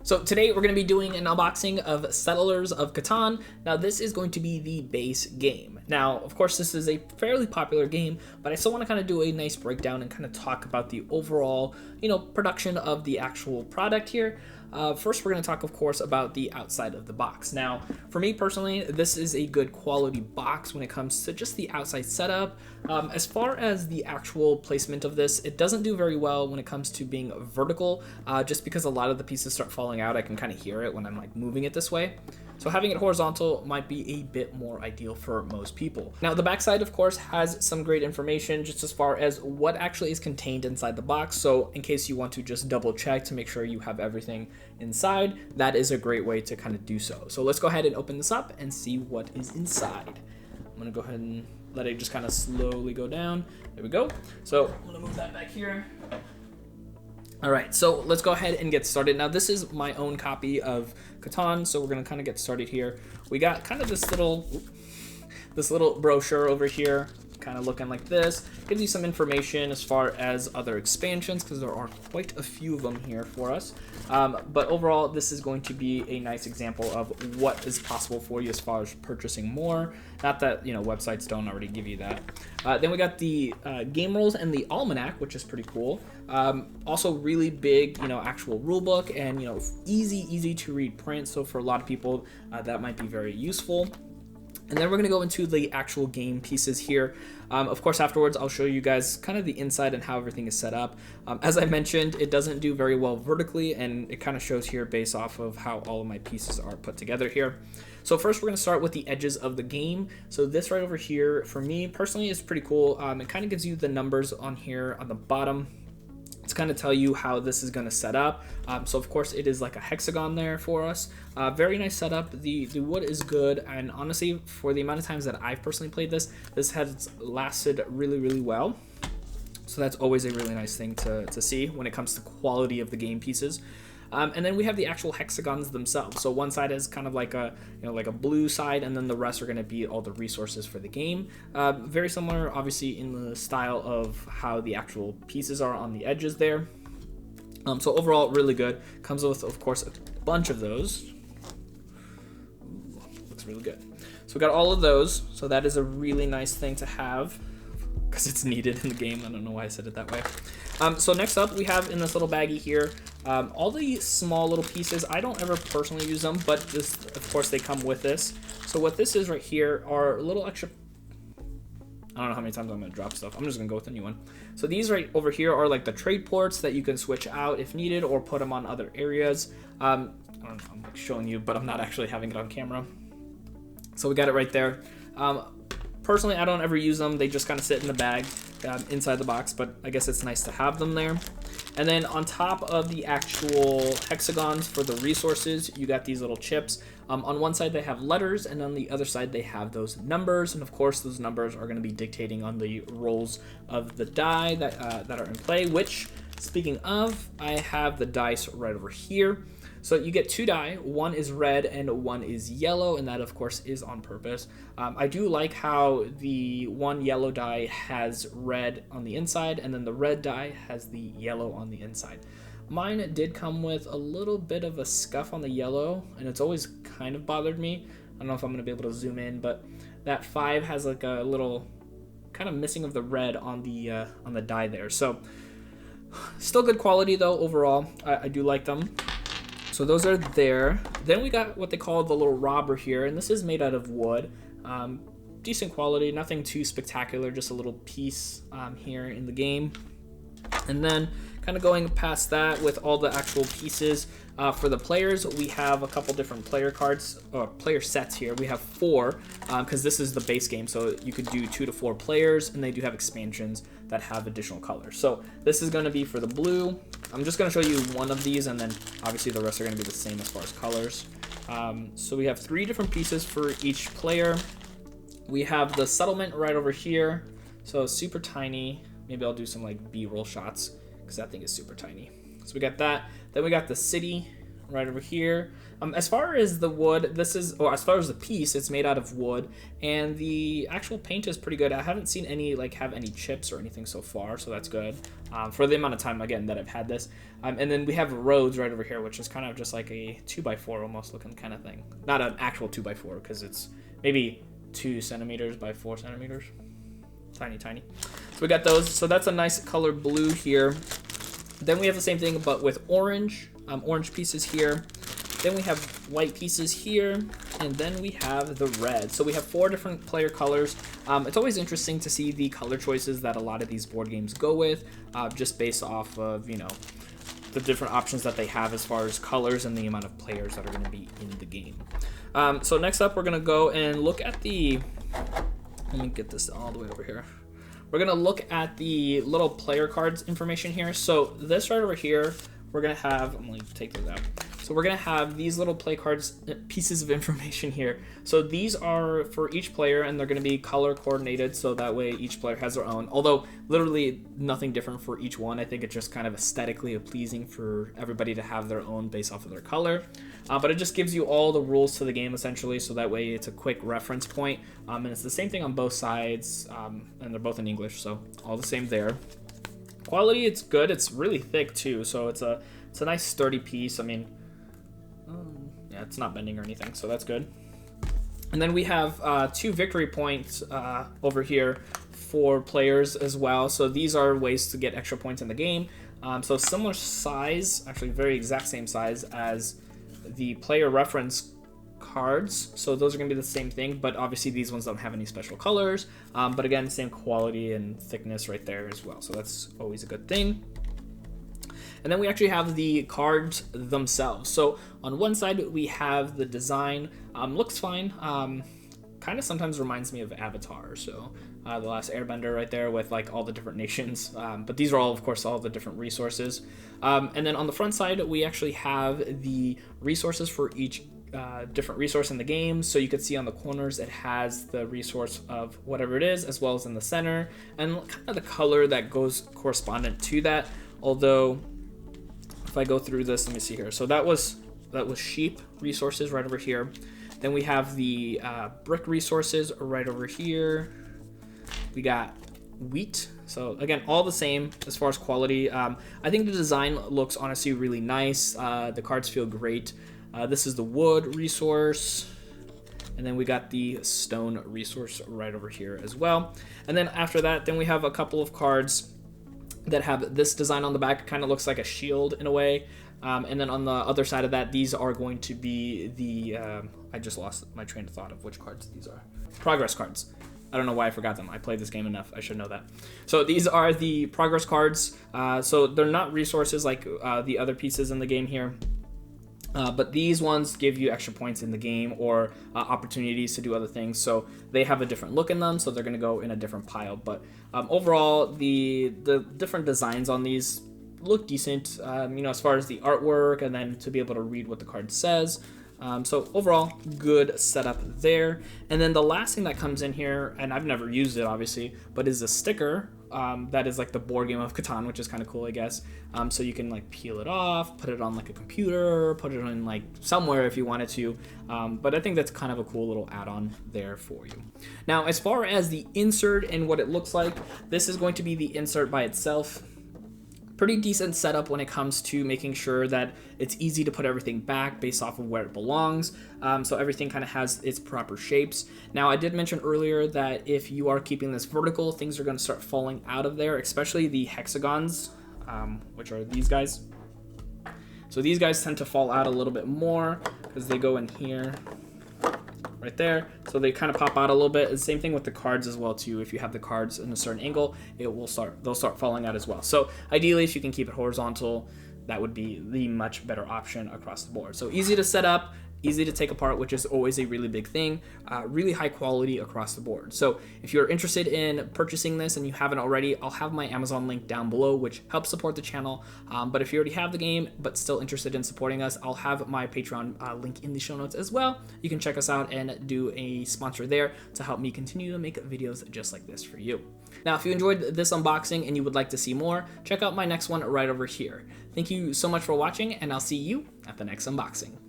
So today we're going to be doing an unboxing of Settlers of Catan. Now this is going to be the base game. Now, of course, this is a fairly popular game, but I still want to kind of do a nice breakdown and kind of talk about the overall, production of the actual product here. First, we're going to talk, of course, about the outside of the box. Now, for me personally, this is a good quality box when it comes to just the outside setup. As far as the actual placement of this, it doesn't do very well when it comes to being vertical, just because a lot of the pieces start falling out. I can kind of hear it when I'm like moving it this way. So having it horizontal might be a bit more ideal for most people. Now, the backside, of course, has some great information just as far as what actually is contained inside the box. So in case you want to just double check to make sure you have everything inside, that is a great way to kind of do so. So let's go ahead and open this up and see what is inside. I'm gonna go ahead and let it just kind of slowly go down. There we go. So I'm gonna move that back here. All right, so let's go ahead and get started. Now, this is my own copy of Catan, so we're gonna kind of get started here. We got kind of this little brochure over here, kind of looking like this. Gives you some information as far as other expansions, because there are quite a few of them here for us. But overall, this is going to be a nice example of what is possible for you as far as purchasing more. Not that, websites don't already give you that. Then we got the game rules and the almanac, which is pretty cool. Also really big, actual rule book and, easy to read print. So for a lot of people, that might be very useful. And then we're going to go into the actual game pieces here. Of course, afterwards, I'll show you guys kind of the inside and how everything is set up. As I mentioned, it doesn't do very well vertically, and it kind of shows here based off of how all of my pieces are put together here. So first, we're going to start with the edges of the game. So this right over here, for me personally, is pretty cool. It kind of gives you the numbers on here on the bottom to kind of tell you how this is going to set up. So of course it is like a hexagon there for us. Very nice setup. The wood is good, and honestly, for the amount of times that I've personally played this has lasted really well. So that's always a really nice thing to see when it comes to quality of the game pieces. And then we have the actual hexagons themselves. So one side is kind of like a like a blue side, and then the rest are going to be all the resources for the game. Very similar, obviously, in the style of how the actual pieces are on the edges there. So overall, really good. Comes with, of course, a bunch of those. Ooh, looks really good. So we got all of those. So that is a really nice thing to have, because it's needed in the game. I don't know why I said it that way. So next up, we have in this little baggie here, all the small little pieces. I don't ever personally use them, but this, of course, they come with this. So what this is right here are little extra, I don't know how many times I'm gonna drop stuff. I'm just gonna go with a new one. So these right over here are like the trade ports that you can switch out if needed, or put them on other areas. I don't know, I'm like showing you, but I'm not actually having it on camera. So we got it right there. Personally, I don't ever use them. They just kind of sit in the bag inside the box, but I guess it's nice to have them there. And then on top of the actual hexagons for the resources, you got these little chips. On one side, they have letters, and on the other side, they have those numbers. And of course, those numbers are going to be dictating on the rolls of the die that are in play, which, speaking of, I have the dice right over here. So you get two die, one is red and one is yellow, and that of course is on purpose. I do like how the one yellow die has red on the inside, and then the red die has the yellow on the inside. Mine did come with a little bit of a scuff on the yellow, and it's always kind of bothered me. I don't know if I'm gonna be able to zoom in, but that 5 has like a little kind of missing of the red on the die there. So still good quality though overall. I do like them. So those are there. Then we got what they call the little robber here, and this is made out of wood. Decent quality, nothing too spectacular, just a little piece here in the game. And then kind of going past that with all the actual pieces for the players, we have a couple different player cards, or player sets here. We have 4, because this is the base game, so you could do 2 to 4 players, and they do have expansions that have additional colors. So this is going to be for the blue. I'm just going to show you one of these, and then obviously the rest are going to be the same as far as colors. So we have 3 different pieces for each player. We have the settlement right over here, so super tiny. Maybe I'll do some like B-roll shots, because that thing is super tiny. So we got that. Then we got the city right over here. As far as the wood, as far as the piece, it's made out of wood, and the actual paint is pretty good. I haven't seen any have any chips or anything so far, so that's good for the amount of time again that I've had this. And then we have roads right over here, which is kind of just like a 2x4 almost looking kind of thing. Not an actual 2x4 because it's maybe 2 centimeters by 4 centimeters. Tiny. So we got those. So that's a nice color blue here. Then we have the same thing but with orange pieces here. Then we have white pieces here, and then we have the red. So we have 4 different player colors. It's always interesting to see the color choices that a lot of these board games go with, just based off of, the different options that they have as far as colors and the amount of players that are going to be in the game. So next up, we're going to go and look at let me get this all the way over here. We're going to look at the little player cards information here. So this right over here, we're going to have, I'm going to take those out. So we're going to have these little play cards, pieces of information here. So these are for each player, and they're going to be color coordinated, so that way each player has their own. Although literally nothing different for each one. I think it's just kind of aesthetically pleasing for everybody to have their own based off of their color. But it just gives you all the rules to the game essentially, so that way it's a quick reference point. And it's the same thing on both sides, and they're both in English, so all the same there. Quality, it's good. It's really thick too, so it's a nice sturdy piece. I mean, yeah, it's not bending or anything, so that's good. And then we have 2 victory points over here for players as well. So these are ways to get extra points in the game. So similar size, actually very exact same size as the player reference cards. So those are going to be the same thing, but obviously these ones don't have any special colors. But again, same quality and thickness right there as well. So that's always a good thing. And then we actually have the cards themselves. So on one side we have the design, looks fine, kind of sometimes reminds me of Avatar, so The Last Airbender right there with all the different nations, but these are all, of course, all the different resources. And then on the front side we actually have the resources for each different resource in the game. So you can see on the corners it has the resource of whatever it is, as well as in the center, and kind of the color that goes correspondent to that. Although if I go through this, let me see here. So that was sheep resources right over here. Then we have the brick resources right over here. We got wheat. So again, all the same as far as quality. I think the design looks honestly really nice. The cards feel great. This is the wood resource. And then we got the stone resource right over here as well. And then after that, then we have a couple of cards that have this design on the back. It kind of looks like a shield in a way. And then on the other side of that, these are going to be the, I just lost my train of thought of which cards these are. Progress cards. I don't know why I forgot them. I played this game enough. I should know that. So these are the progress cards. So they're not resources like the other pieces in the game here. But these ones give you extra points in the game or opportunities to do other things. So they have a different look in them, so they're going to go in a different pile. But overall, the different designs on these look decent, as far as the artwork and then to be able to read what the card says. So overall, good setup there. And then the last thing that comes in here, and I've never used it obviously, but is a sticker that is like the board game of Catan, which is kind of cool, I guess. So you can peel it off, put it on a computer, put it on somewhere if you wanted to. But I think that's kind of a cool little add-on there for you. Now, as far as the insert and what it looks like, this is going to be the insert by itself. Pretty decent setup when it comes to making sure that it's easy to put everything back based off of where it belongs. So everything kind of has its proper shapes. Now, I did mention earlier that if you are keeping this vertical, things are going to start falling out of there, especially the hexagons, which are these guys. So these guys tend to fall out a little bit more because they go in here, right there. So they kind of pop out a little bit. The same thing with the cards as well too. If you have the cards in a certain angle, they'll start falling out as well. So ideally, if you can keep it horizontal, that would be the much better option across the board. So easy to set up, easy to take apart, which is always a really big thing. Really high quality across the board. So if you're interested in purchasing this and you haven't already, I'll have my Amazon link down below, which helps support the channel. But if you already have the game but still interested in supporting us, I'll have my Patreon link in the show notes as well. You can check us out and do a sponsor there to help me continue to make videos just like this for you. Now, if you enjoyed this unboxing and you would like to see more, check out my next one right over here. Thank you so much for watching, and I'll see you at the next unboxing.